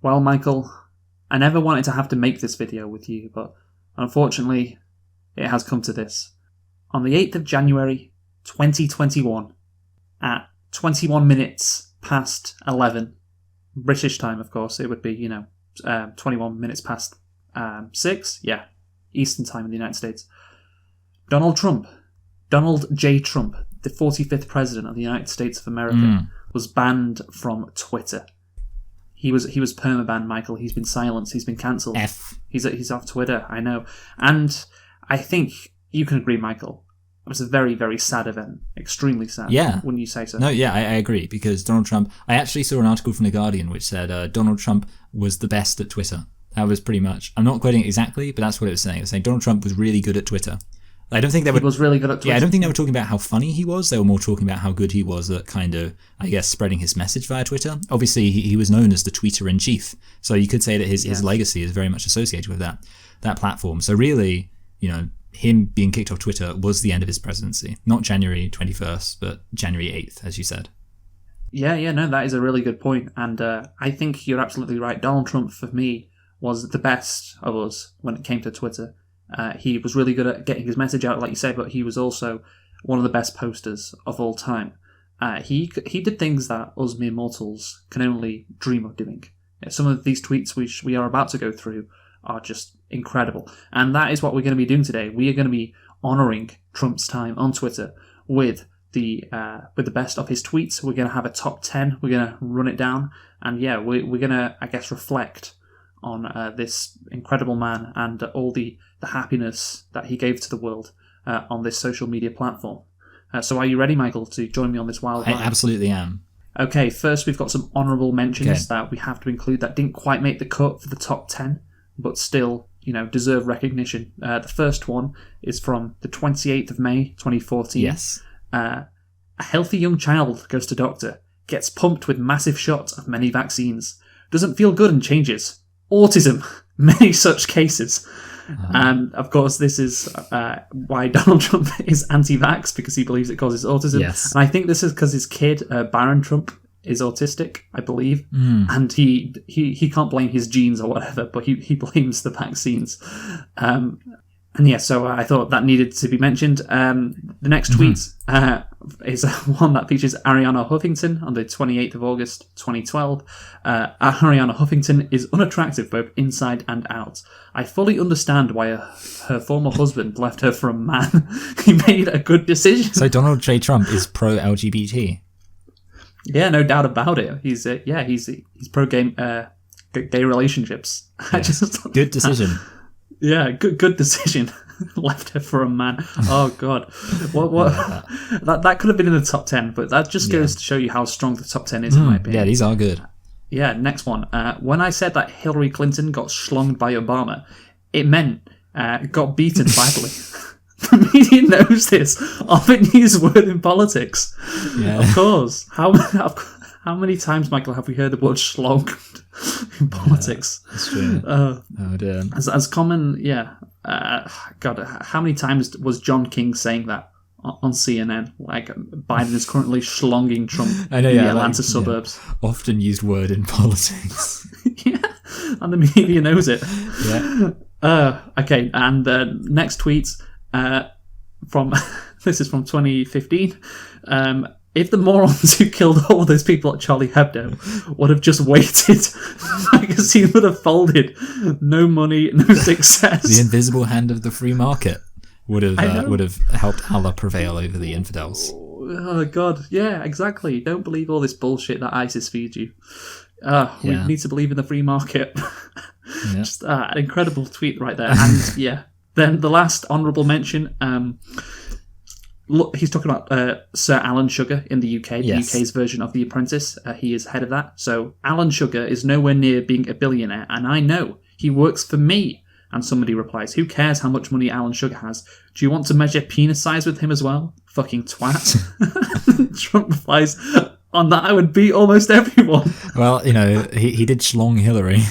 Well, Michael, I never wanted to have to make this video with you, but unfortunately, it has come to this. On the 8th of January, 2021, at 21 minutes past 11, British time, of course, it would be, 21 minutes past 6, Eastern time in the United States. Donald J. Trump, the 45th president of the United States of America, was banned from Twitter. He was permabanned, Michael. He's been silenced. He's been cancelled. He's off Twitter, I know. And I think you can agree, Michael. It was a very, very sad event. Extremely sad. Yeah. Wouldn't you say so? No, yeah, I agree. Because Donald Trump... I actually saw an article from The Guardian which said Donald Trump was the best at Twitter. That was pretty much... I'm not quoting it exactly, but that's what it was saying. It was saying Donald Trump was really good at Twitter. I don't think they were... He was really good at Twitter. Yeah, I don't think they were talking about how funny he was. They were more talking about how good he was at kind of, I guess, spreading his message via Twitter. Obviously, he was known as the tweeter-in-chief. So you could say that his legacy is very much associated with that platform. So really, him being kicked off Twitter was the end of his presidency. Not January 21st, but January 8th, as you said. Yeah, no, that is a really good point. And I think you're absolutely right. Donald Trump, for me, was the best of us when it came to Twitter. He was really good at getting his message out, like you said, but he was also one of the best posters of all time. He did things that us mere mortals can only dream of doing. Some of these tweets which we are about to go through are just incredible. And that is what we're going to be doing today. We are going to be honouring Trump's time on Twitter with the best of his tweets. We're going to have a top 10. We're going to run it down. And we're going to, I guess, reflect on this incredible man and all the happiness that he gave to the world on this social media platform. So are you ready, Michael, to join me on this wild ride? I absolutely am. Okay, first we've got some honourable mentions that we have to include that didn't quite make the cut for the top 10, but still, deserve recognition. The first one is from the 28th of May, 2014. Yes. A healthy young child goes to doctor, gets pumped with massive shots of many vaccines, doesn't feel good and changes. Autism, many such cases. And of course, this is why Donald Trump is anti-vax, because he believes it causes autism. Yes. And I think this is because his kid, Barron Trump, is autistic, I believe. And he can't blame his genes or whatever, but he blames the vaccines. So I thought that needed to be mentioned. The next tweet is one that features Ariana Huffington on the 28th of August 2012. Ariana Huffington is unattractive both inside and out. I fully understand why her former husband left her for a man. He made a good decision. So Donald J. Trump is pro-LGBT. Yeah, no doubt about it. He's pro-gay gay relationships. Yeah. Good decision. Yeah, good decision. Left her for a man. Oh God, what? That could have been in the top 10, but that just goes to show you how strong the top 10 is, in my opinion. Yeah, these are good. Yeah, next one. When I said that Hillary Clinton got schlonged by Obama, it meant got beaten badly. The media knows this. Often used word in politics. Yeah. Of course. How many times, Michael, have we heard the word schlonged in politics? That's true. Oh dear. As common, God, how many times was John King saying that on CNN? Like, Biden is currently schlonging Trump in the Atlanta suburbs. Yeah. Often used word in politics. Yeah, and the media knows it. Yeah. Okay, and next tweet from this is from 2015. If the morons who killed all those people at Charlie Hebdo would have just waited, the magazine would have folded. No money, no success. The invisible hand of the free market would have helped Allah prevail over the infidels. Oh God, yeah, exactly. Don't believe all this bullshit that ISIS feeds you. We need to believe in the free market. Just an incredible tweet right there. And then the last honourable mention. Look, he's talking about Sir Alan Sugar in the UK, the UK's version of The Apprentice. He is head of that. So Alan Sugar is nowhere near being a billionaire, and I know he works for me. And somebody replies, who cares how much money Alan Sugar has? Do you want to measure penis size with him as well? Fucking twat. Trump replies, on that I would beat almost everyone. Well, he did schlong Hillary.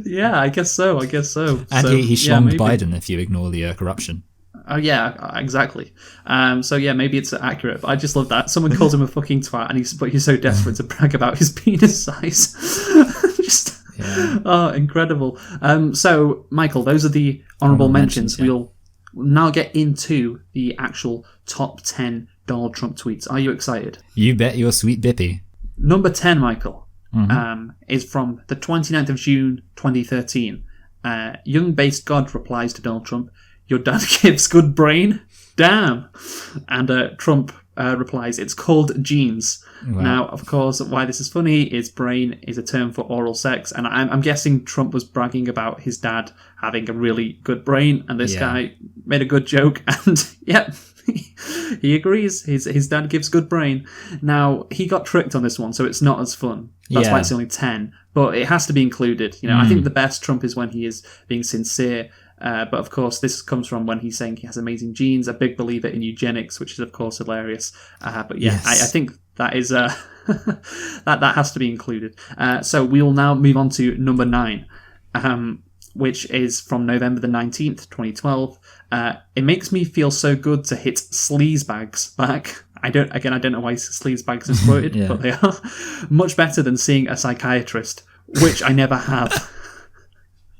Yeah, I guess so. And he schlonged Biden if you ignore the corruption. Oh, yeah, exactly. Maybe it's accurate, but I just love that. Someone calls him a fucking twat, but he's so desperate to brag about his penis size. Oh, incredible. So, Michael, those are the honourable mentions. Yeah. We'll now get into the actual top 10 Donald Trump tweets. Are you excited? You bet your sweet bippy. Number 10, Michael, is from the 29th of June, 2013. Young-based God replies to Donald Trump, "Your dad gives good brain? Damn." And Trump replies, "It's called genes." Wow. Now, of course, why this is funny is brain is a term for oral sex, and I'm guessing Trump was bragging about his dad having a really good brain, and this guy made a good joke, and yep, he agrees. His dad gives good brain. Now, he got tricked on this one, so it's not as fun. That's why it's only 10, but it has to be included. You know, I think the best Trump is when he is being sincere. But of course, this comes from when he's saying he has amazing genes, a big believer in eugenics, which is of course hilarious. But yeah, Yes. I think that is that has to be included. So we will now move on to number 9, which is from November the 19th, 2012. It makes me feel so good to hit sleazebags back. I don't know why sleazebags is quoted, but they are much better than seeing a psychiatrist, which I never have.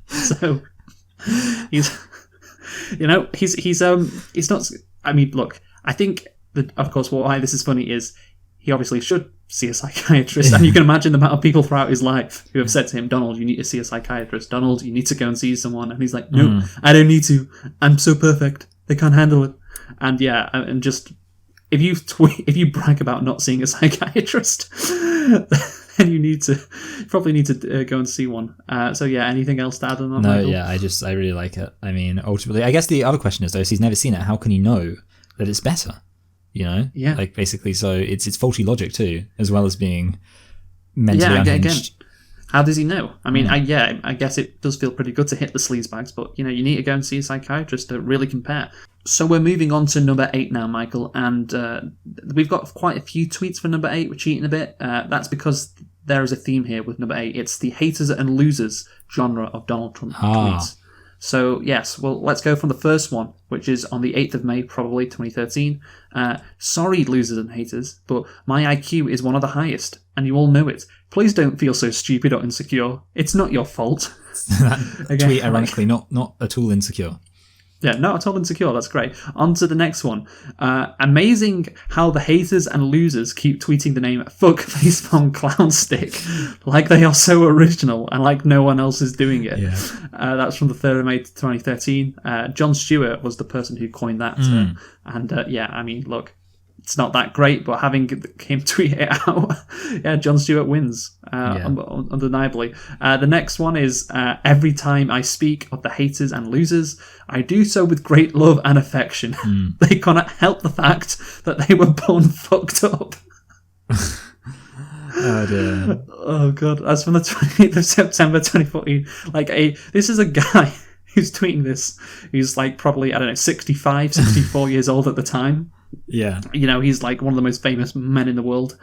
So. He's not. I mean, look. I think that, of course, why this is funny is he obviously should see a psychiatrist, and you can imagine the amount of people throughout his life who have said to him, "Donald, you need to see a psychiatrist. Donald, you need to go and see someone," and he's like, "No, I don't need to. I'm so perfect. They can't handle it." And yeah, and just if you brag about not seeing a psychiatrist. Then you probably need to go and see one. So yeah, anything else to add on that? No, Michael? yeah, I really like it. I mean, ultimately, I guess the other question is though, if he's never seen it, how can he know that it's better? You know, Yeah. like basically, so it's faulty logic too, as well as being mentally unhinged. Again, how does he know? I mean, I guess it does feel pretty good to hit the sleazebags, but you know, you need to go and see a psychiatrist to really compare. So we're moving on to number 8 now, Michael, and we've got quite a few tweets for number 8. We're cheating a bit. That's because there is a theme here with number 8. It's the haters and losers genre of Donald Trump tweets. So, yes, well, let's go from the first one, which is on the 8th of May, probably 2013. Sorry, losers and haters, but my IQ is one of the highest, and you all know it. Please don't feel so stupid or insecure. It's not your fault. Again, tweet, ironically, not at all insecure. Yeah, not at all insecure. That's great. On to the next one. Amazing how the haters and losers keep tweeting the name Fuck Facepalm Clown Stick like they are so original and like no one else is doing it. Yeah. That's from the 3rd of May 2013. Jon Stewart was the person who coined that. And yeah, I mean, look, it's not that great, but having him tweet it out, yeah, Jon Stewart wins, undeniably. The next one is, every time I speak of the haters and losers, I do so with great love and affection. They cannot help the fact that they were born fucked up. Oh dear. Oh god, that's from the 28th of September 2014. This is a guy who's tweeting this, who's like probably, I don't know, 65, 64 years old at the time. Yeah. You know, he's like one of the most famous men in the world.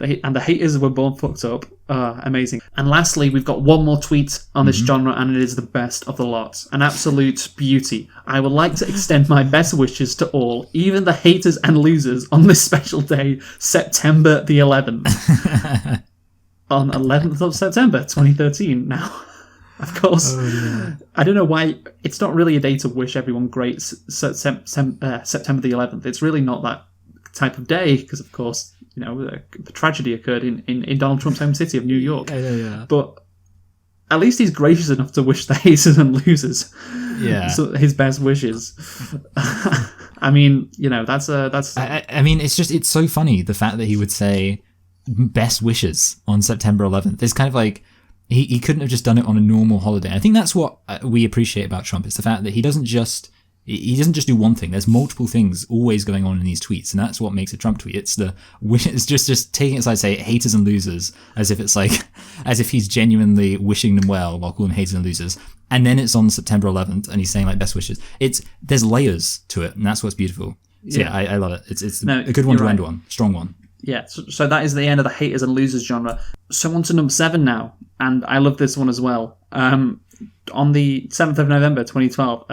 And the haters were born fucked up. Amazing. And lastly, we've got one more tweet on this genre, and it is the best of the lot. An absolute beauty. I would like to extend my best wishes to all, even the haters and losers, on this special day, September the 11th. On 11th of September 2013. Now, of course, I don't know why it's not really a day to wish everyone great September the 11th. It's really not that type of day because, of course, you know, the tragedy occurred in Donald Trump's home city of New York. Yeah. But at least he's gracious enough to wish the haters and losers his best wishes. I mean, you know, that's. I mean, it's so funny the fact that he would say best wishes on September 11th. It's kind of like. He couldn't have just done it on a normal holiday. I think that's what we appreciate about Trump. It's the fact that he doesn't just do one thing. There's multiple things always going on in these tweets, and that's what makes a Trump tweet. It's just taking it aside, say haters and losers, as if he's genuinely wishing them well while calling them haters and losers. And then it's on September 11th, and he's saying like best wishes. There's layers to it, and that's what's beautiful. So yeah, I love it. It's a good one to end on, strong one. Yeah, so that is the end of the haters and losers genre. So on to number 7 now, and I love this one as well. On the 7th of November 2012,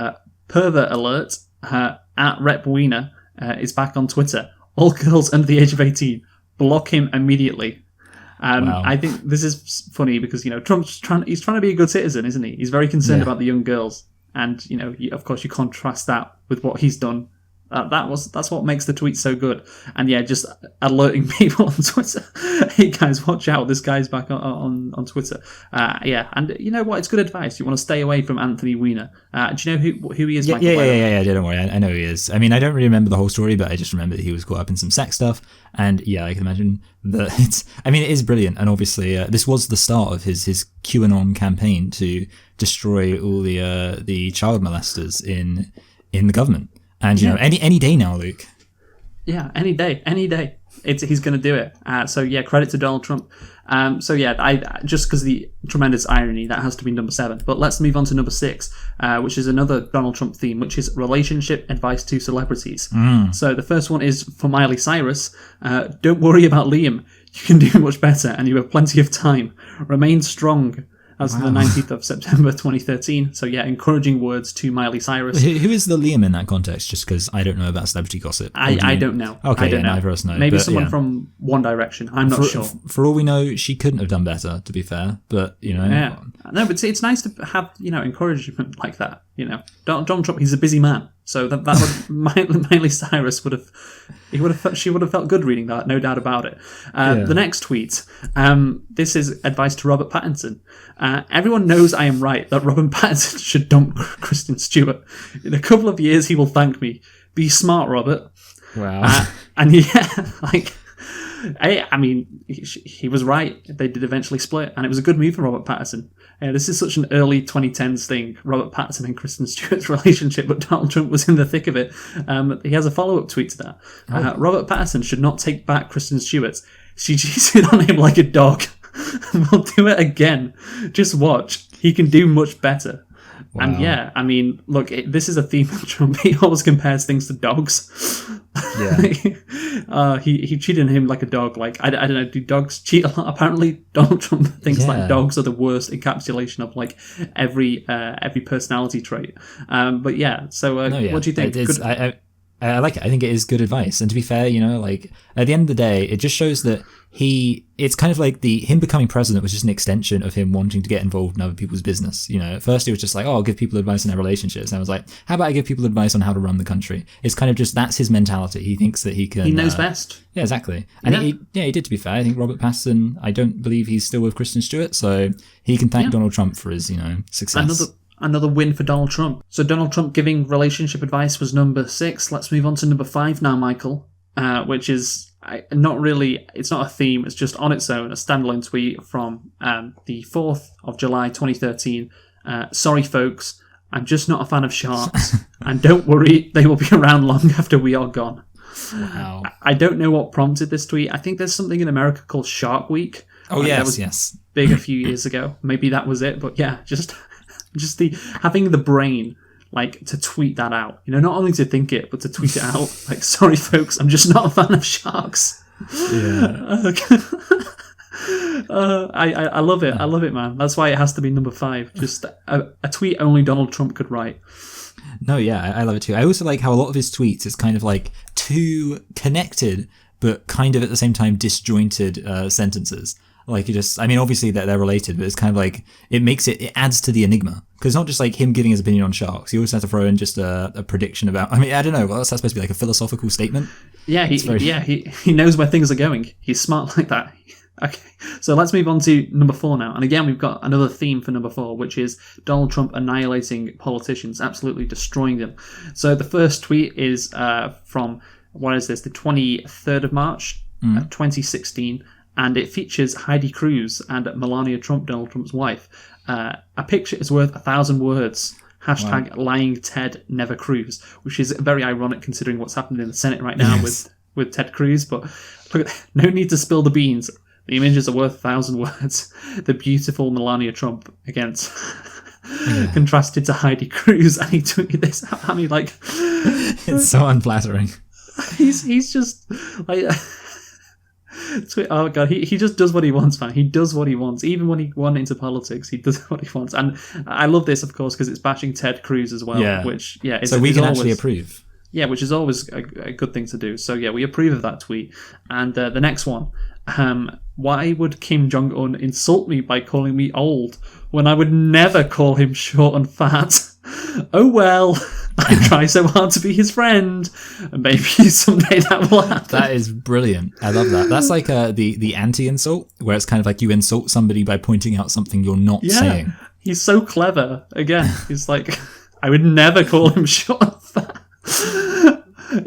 pervert alert, at Rep Wiener is back on Twitter. All girls under the age of 18, block him immediately. Wow. I think this is funny because, Trump's trying to be a good citizen, isn't he? He's very concerned about the young girls. And, of course, you contrast that with what he's done. That's what makes the tweet so good. And yeah, just alerting people on Twitter. Hey guys, watch out! This guy's back on Twitter. And you know what? It's good advice. You want to stay away from Anthony Weiner. Do you know who he is? Michael? Yeah. Don't worry. I know who he is. I mean, I don't really remember the whole story, but I just remember that he was caught up in some sex stuff. And yeah, I can imagine that it is brilliant. And obviously, this was the start of his QAnon campaign to destroy all the child molesters in the government. And any day now, Luke. Yeah, any day. He's going to do it. So yeah, credit to Donald Trump. I just because the tremendous irony, that has to be number 7. But let's move on to number 6, which is another Donald Trump theme, which is relationship advice to celebrities. So the first one is for Miley Cyrus. Don't worry about Liam. You can do much better, and you have plenty of time. Remain strong. As of the 19th of September 2013. So yeah, encouraging words to Miley Cyrus. Who is the Liam in that context? Just because I don't know about celebrity gossip. I don't know. Okay, I don't know. Neither of us know. Maybe someone from One Direction. I'm not sure. For all we know, she couldn't have done better, to be fair. But, Yeah. No, but it's nice to have, encouragement like that. Donald Trump, he's a busy man. So that would, Miley Cyrus she would have felt good reading that, no doubt about it. The next tweet, this is advice to Robert Pattinson. Everyone knows I am right that Robert Pattinson should dump Kristen Stewart. In a couple of years, he will thank me. Be smart, Robert. Wow. And yeah, I mean, he was right. They did eventually split, and it was a good move for Robert Pattinson. This is such an early 2010s thing, Robert Pattinson and Kristen Stewart's relationship, but Donald Trump was in the thick of it. He has a follow-up tweet to that. Robert Pattinson should not take back Kristen Stewart. She cheated on him like a dog. We'll do it again. Just watch. He can do much better. Wow. And yeah, I mean, look, this is a theme of Trump. He always compares things to dogs. Yeah. He cheated on him like a dog. Like, I don't know, do dogs cheat a lot? Apparently, Donald Trump thinks like dogs are the worst encapsulation of like every personality trait. But yeah, so what do you think? I like it. I think it is good advice. And to be fair, at the end of the day, it just shows that it's kind of like him becoming president was just an extension of him wanting to get involved in other people's business. At first it was just like, oh, I'll give people advice on their relationships. And I was like, how about I give people advice on how to run the country? It's kind of just, that's his mentality. He thinks that he can... He knows best. Yeah, exactly. And he did, to be fair. I think Robert Pattinson, I don't believe he's still with Kristen Stewart, so he can thank Donald Trump for his, success. Another win for Donald Trump. So Donald Trump giving relationship advice was number 6. Let's move on to number 5 now, Michael, which is it's not a theme, it's just on its own, a standalone tweet from the 4th of July 2013. Sorry, folks, I'm just not a fan of sharks, and don't worry, they will be around long after we are gone. Wow. I don't know what prompted this tweet. I think there's something in America called Shark Week. Oh, yes. Big a few years ago. Maybe that was it, but yeah, just having the brain to tweet that out, not only to think it but to tweet it out. Sorry folks, I'm just not a fan of sharks. I love it, man. That's why it has to be number 5. Just a tweet only Donald Trump could write. No, yeah, I love it too. I also like how a lot of his tweets is kind of too connected but kind of at the same time disjointed sentences. Obviously they're related, but it's kind of it adds to the enigma. Because it's not just him giving his opinion on sharks. He also has to throw in just a prediction about, I don't know, that's supposed to be a philosophical statement? Yeah, he knows where things are going. He's smart like that. Okay, so let's move on to number 4 now. And again, we've got another theme for number 4, which is Donald Trump annihilating politicians, absolutely destroying them. So the first tweet is from, the 23rd of March, 2016. And it features Heidi Cruz and Melania Trump, Donald Trump's wife. A picture is worth 1,000 words. # lying Ted, never Cruz, which is very ironic considering what's happened in the Senate right now with Ted Cruz. But look, no need to spill the beans. The images are worth 1,000 words. The beautiful Melania Trump against contrasted to Heidi Cruz, and he tweeted this out at me it's so unflattering. He's just oh god, he just does what he wants, man. He does what he wants. Even when he went into politics, he does what he wants. And I love this, of course, because it's bashing Ted Cruz as well. Yeah. Which so we can actually approve. Yeah, which is always a good thing to do. So yeah, we approve of that tweet. And the next one, why would Kim Jong-un insult me by calling me old when I would never call him short and fat? Oh well, I try so hard to be his friend, and maybe someday that will happen. That is brilliant. I love that. That's like the anti-insult, where it's kind of like you insult somebody by pointing out something you're not saying. He's so clever. Again, he's like, I would never call him short and fat.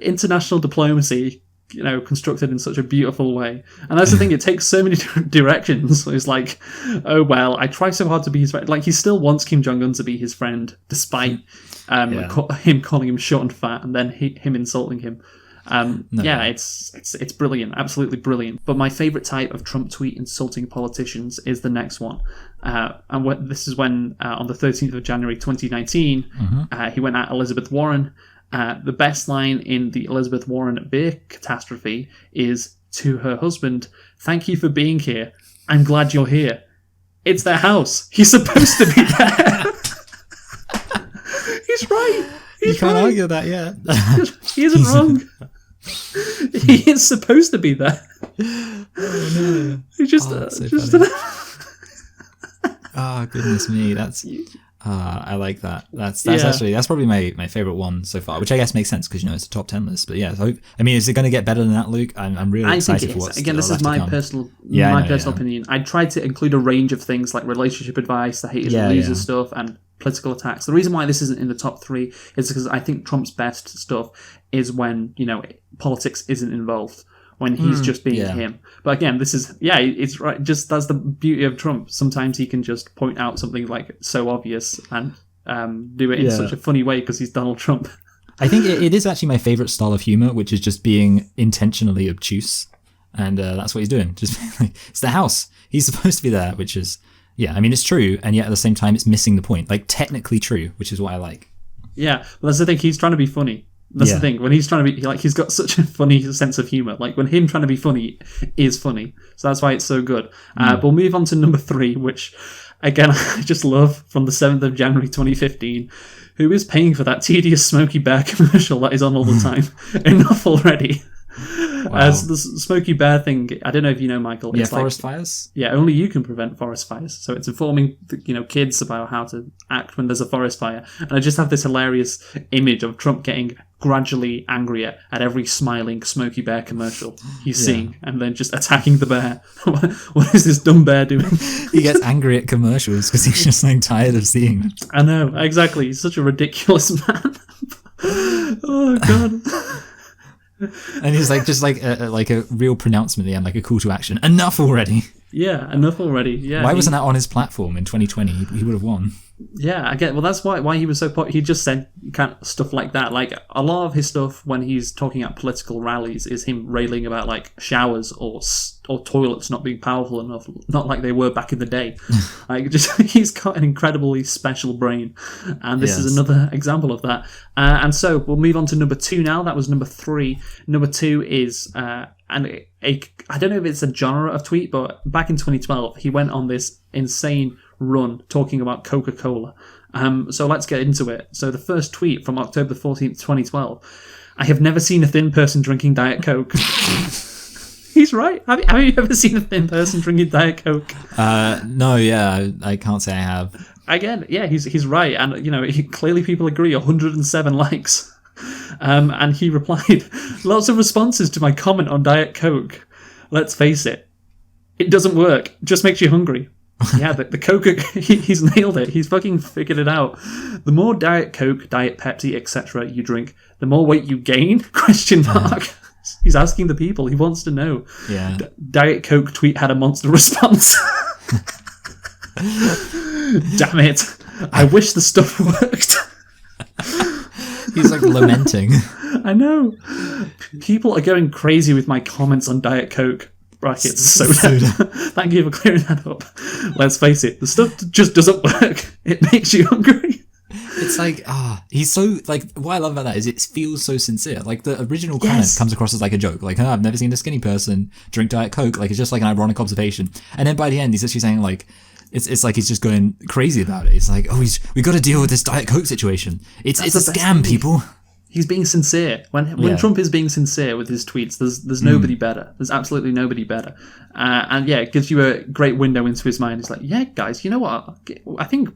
International diplomacy, constructed in such a beautiful way. And that's the thing, it takes so many different directions. It's like, oh well, I try so hard to be his friend. Like, he still wants Kim Jong-un to be his friend, despite him calling him short and fat, and then him insulting him. It's brilliant, absolutely brilliant. But my favourite type of Trump tweet insulting politicians is the next one. This is when, on the 13th of January 2019, he went at Elizabeth Warren. The best line in the Elizabeth Warren beer catastrophe is to her husband, "Thank you for being here. I'm glad you're here." It's their house. He's supposed to be there. He's right. You can't argue that, yeah. He isn't wrong. He is supposed to be there. Oh no. He's just oh, goodness me. I like that. That's probably my favorite one so far, which I guess makes sense because it's a top 10 list. But yeah, so, I mean, is it going to get better than that, Luke? I'm really excited for what's again. This is my personal opinion. I tried to include a range of things like relationship advice, the haters and losers stuff, and political attacks. The reason why this isn't in the top 3 is because I think Trump's best stuff is when politics isn't involved. When he's just being him. But again, this is, it's right. Just that's the beauty of Trump. Sometimes he can just point out something like so obvious and do it in such a funny way because he's Donald Trump. I think it is actually my favorite style of humor, which is just being intentionally obtuse. And that's what he's doing. Just like, it's the house. He's supposed to be there, which is, I mean, it's true. And yet at the same time, it's missing the point. Like, technically true, which is what I like. Yeah, well, that's the thing. He's trying to be funny. That's the thing. When he's trying to be, he's got such a funny sense of humor. Like, when him trying to be funny is funny. So that's why it's so good. But we'll move on to number 3, which, again, I just love, from the 7th of January 2015. Who is paying for that tedious Smokey Bear commercial that is on all the time? Enough already. Wow. As the Smokey Bear thing, I don't know if you know, Michael. It's forest fires? Yeah, only you can prevent forest fires. So it's informing kids about how to act when there's a forest fire. And I just have this hilarious image of Trump getting gradually angrier at every smiling Smokey Bear commercial he's seeing, and then just attacking the bear. What is this dumb bear doing? He gets angry at commercials because he's just tired of seeing them. I know, exactly. He's such a ridiculous man. Oh, God. And he's a real pronouncement at the end, like a call to action. Enough already. Yeah, enough already. Yeah. Why wasn't that on his platform in 2020? He would have won. Yeah, I get. Well, that's why he was so popular. He just said kind of stuff like that. Like, a lot of his stuff when he's talking at political rallies is him railing about showers or toilets not being powerful enough, not like they were back in the day. He's got an incredibly special brain, and this is another example of that. And so we'll move on to number 2 now. That was number 3. Number 2 is I don't know if it's a genre of tweet, but back in 2012 he went on this insane run talking about Coca Cola. So let's get into it. So the first tweet from October 14th, 2012. I have never seen a thin person drinking Diet Coke. He's right. Have you ever seen a thin person drinking Diet Coke? No, I can't say I have. Again, he's right. And, clearly people agree, 107 likes. And he replied, lots of responses to my comment on Diet Coke. Let's face it. It doesn't work. Just makes you hungry. Yeah, the Coca, he's nailed it. He's fucking figured it out. The more Diet Coke, Diet Pepsi, etc. you drink, the more weight you gain? ? He's asking the people. He wants to know. Yeah. Diet Coke tweet had a monster response. Damn it. I wish the stuff worked. He's lamenting. I know. People are going crazy with my comments on Diet Coke. Brackets soda. Thank you for clearing that up. Let's face it, the stuff just doesn't work. It makes you hungry. It's he's so, what I love about that is it feels so sincere. The original comment comes across as a joke. I've never seen a skinny person drink Diet Coke. It's just an ironic observation. And then by the end, he's actually saying, it's like he's just going crazy about it. It's we got to deal with this Diet Coke situation. It's a scam, people. He's being sincere. When Trump is being sincere with his tweets, there's nobody better. There's absolutely nobody better. And yeah, it gives you a great window into his mind. It's like, yeah, guys, you know what? I think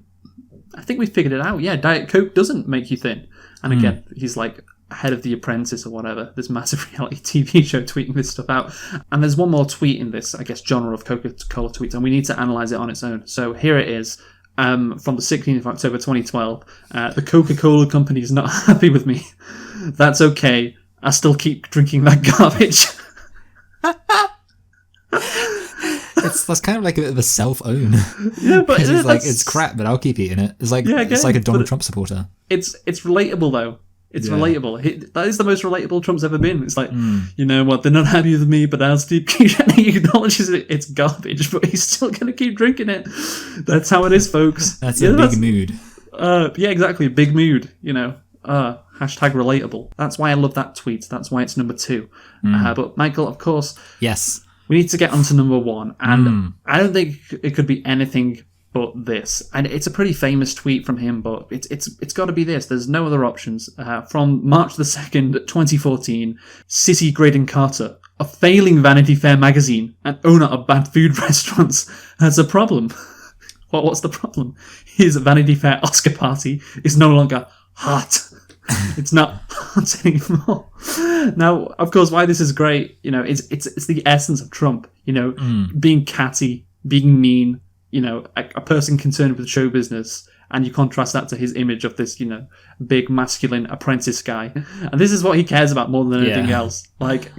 we figured it out. Yeah, Diet Coke doesn't make you thin. And again, he's like head of The Apprentice or whatever, this massive reality TV show tweeting this stuff out. And there's one more tweet in this, I guess, genre of Coca Cola tweets, and we need to analyse it on its own. So here it is. From the 16th of October 2012, the Coca Cola company is not happy with me. That's okay. I still keep drinking that garbage. That's kind of like a bit of a self-own. Yeah, but he's like, it's crap, but I'll keep eating it. It's like it's like a Donald Trump supporter. It's relatable though. It's relatable. That is the most relatable Trump's ever been. It's like, you know what, they're not happy with me, but I'll still keep. He acknowledges it's garbage, but he's still going to keep drinking it. That's how it is, folks. That's a big mood. Yeah, exactly. Big mood, you know. Hashtag relatable. That's why I love that tweet. That's why it's number 2. But Michael, of course, yes, we need to get on to number 1. And I don't think it could be anything but this. And it's a pretty famous tweet from him, but it's got to be this. There's no other options. From March the 2nd, 2014, City Graydon Carter, a failing Vanity Fair magazine and owner of bad food restaurants, has a problem. What's the problem? His Vanity Fair Oscar party is no longer hot. It's not hot anymore. Now, of course, why this is great, you know, it's the essence of Trump, you know, being catty, being mean, you know, a person concerned with show business, and you contrast that to his image of this, you know, big masculine apprentice guy. And this is what he cares about more than anything else. Like,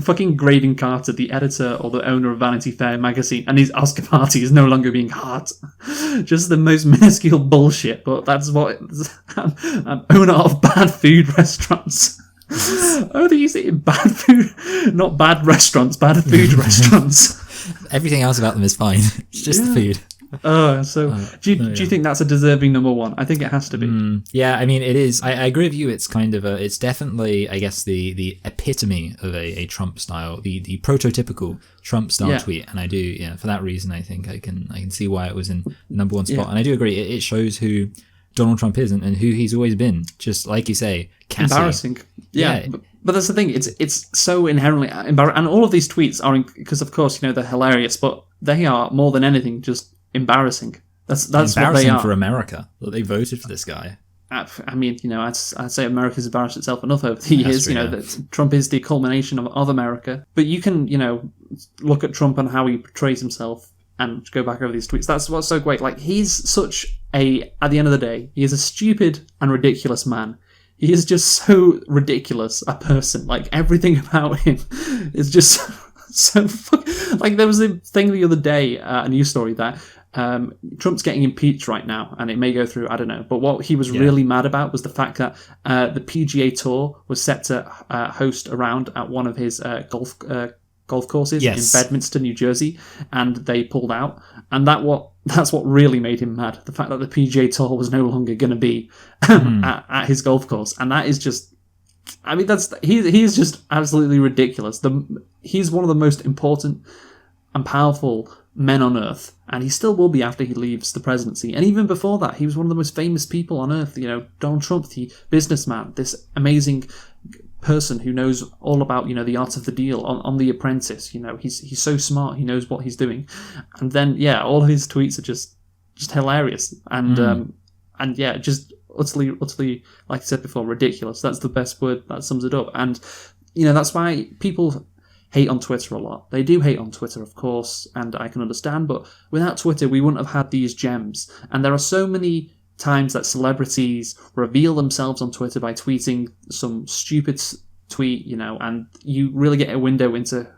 fucking Graydon Carter, the editor or the owner of Vanity Fair magazine, and his Oscar party is no longer being hot. Just the most minuscule bullshit, but that's what... I'm owner of bad food restaurants. Oh, they use it in bad food... Not bad restaurants, bad food restaurants. Everything else about them is fine. It's just the food. Do you think that's a deserving number 1? I think it has to be. Yeah, I mean, it is. I agree with you. It's kind of it's definitely, I guess, the epitome of a Trump style, the prototypical Trump style tweet. And I do, for that reason, I think I can see why it was in the number 1 spot. Yeah. And I do agree. It shows who Donald Trump is and who he's always been. Just like you say, catty. Embarrassing. Yeah. But that's the thing. It's so inherently embarrassing. And all of these tweets are because, of course, you know, they're hilarious, but they are more than anything just embarrassing. That's embarrassing what they are for America that they voted for this guy. I mean, you know, I'd say America's embarrassed itself enough over the years. True, that Trump is the culmination of America. But you can, you know, look at Trump and how he portrays himself and go back over these tweets. That's what's so great. Like, he's such at the end of the day, he is a stupid and ridiculous man. He is just so ridiculous a person. Like, everything about him is just so like, there was a thing the other day, a news story that Trump's getting impeached right now, and it may go through, I don't know. But what he was really mad about was the fact that the PGA Tour was set to host a round at one of his golf courses in Bedminster, New Jersey, and they pulled out. And that's what really made him mad. The fact that the PGA Tour was no longer going to be at his golf course. And that is just... I mean, he is just absolutely ridiculous. He's one of the most important and powerful men on earth, and he still will be after he leaves the presidency. And even before that, he was one of the most famous people on earth. You know, Donald Trump, the businessman, this amazing person who knows all about, you know, the art of the deal on The Apprentice. You know, he's so smart. He knows what he's doing. And then, all of his tweets are just hilarious. And just utterly, like I said before, ridiculous. That's the best word that sums it up. And, you know, that's why people hate on Twitter a lot. They do hate on Twitter, of course, and I can understand, but without Twitter, we wouldn't have had these gems. And there are so many times that celebrities reveal themselves on Twitter by tweeting some stupid tweet, you know, and you really get a window into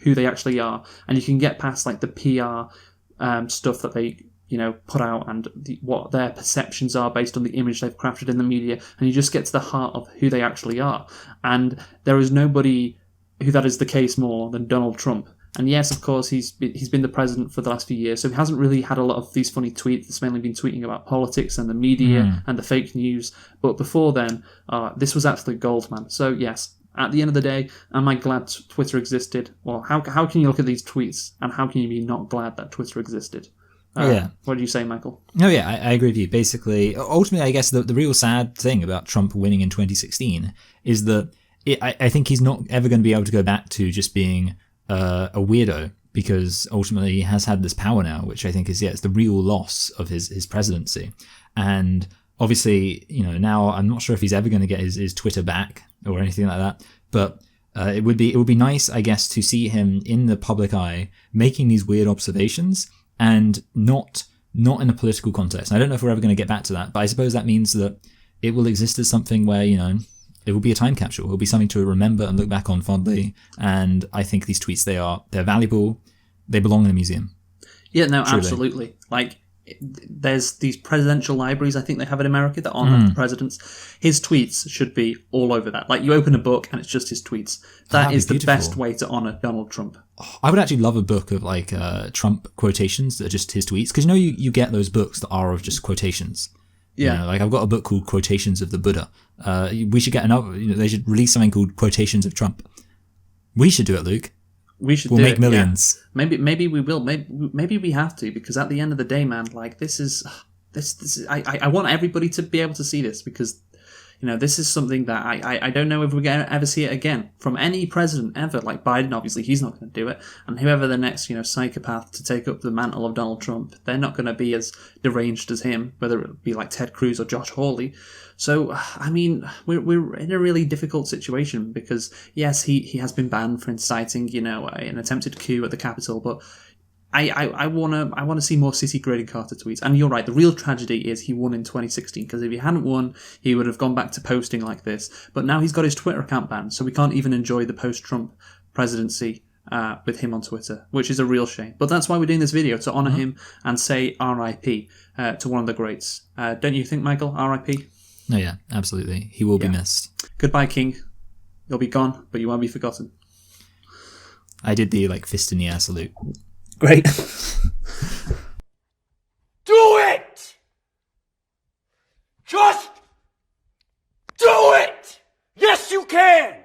who they actually are. And you can get past, like, the PR stuff that they, you know, put out and what their perceptions are based on the image they've crafted in the media, and you just get to the heart of who they actually are. And there is nobody who that is the case more than Donald Trump. And yes, of course, he's been the president for the last few years, so he hasn't really had a lot of these funny tweets. He's mainly been tweeting about politics and the media and the fake news. But before then, this was absolute gold, man. So yes, at the end of the day, am I glad Twitter existed? Well, how can you look at these tweets and how can you be not glad that Twitter existed? What do you say, Michael? No, yeah, I agree with you. Basically, ultimately, I guess the real sad thing about Trump winning in 2016 is that I think he's not ever going to be able to go back to just being a weirdo, because ultimately he has had this power now, which I think is, it's the real loss of his presidency. And obviously, now I'm not sure if he's ever going to get his Twitter back or anything like that, but it would be nice, I guess, to see him in the public eye making these weird observations, and not in a political context. And I don't know if we're ever going to get back to that, but I suppose that means that it will exist as something where, it will be a time capsule. It will be something to remember and look back on fondly. And I think these tweets, they're valuable. They belong in a museum. Yeah, no, Truly. Absolutely. Like, there's these presidential libraries, I think they have in America, that honor the presidents. His tweets should be all over that. Like, you open a book and it's just his tweets. That is the best way to honor Donald Trump. I would actually love a book of Trump quotations that are just his tweets, because you get those books that are of just quotations. Yeah, I've got a book called Quotations of the Buddha. We should get another. They should release something called Quotations of Trump. We should do it, Luke. We'll make millions. Yeah. Maybe we will. Maybe we have to, because at the end of the day, man, like this is. I want everybody to be able to see this, because this is something that I don't know if we're going to ever see it again from any president ever. Like Biden, obviously, he's not going to do it. And whoever the next, psychopath to take up the mantle of Donald Trump, they're not going to be as deranged as him, whether it be like Ted Cruz or Josh Hawley. So, I mean, we're in a really difficult situation, because, yes, he has been banned for inciting, an attempted coup at the Capitol, but I want to see more City Grading Carter tweets. And you're right, the real tragedy is he won in 2016, because if he hadn't won, he would have gone back to posting like this. But now he's got his Twitter account banned, so we can't even enjoy the post-Trump presidency with him on Twitter, which is a real shame. But that's why we're doing this video, to honour him and say RIP to one of the greats. Don't you think, Michael? RIP? No, yeah, absolutely. He will be missed. Goodbye, King. You'll be gone, but you won't be forgotten. I did the fist in the air salute. Great. Do it! Just do it! Yes, you can!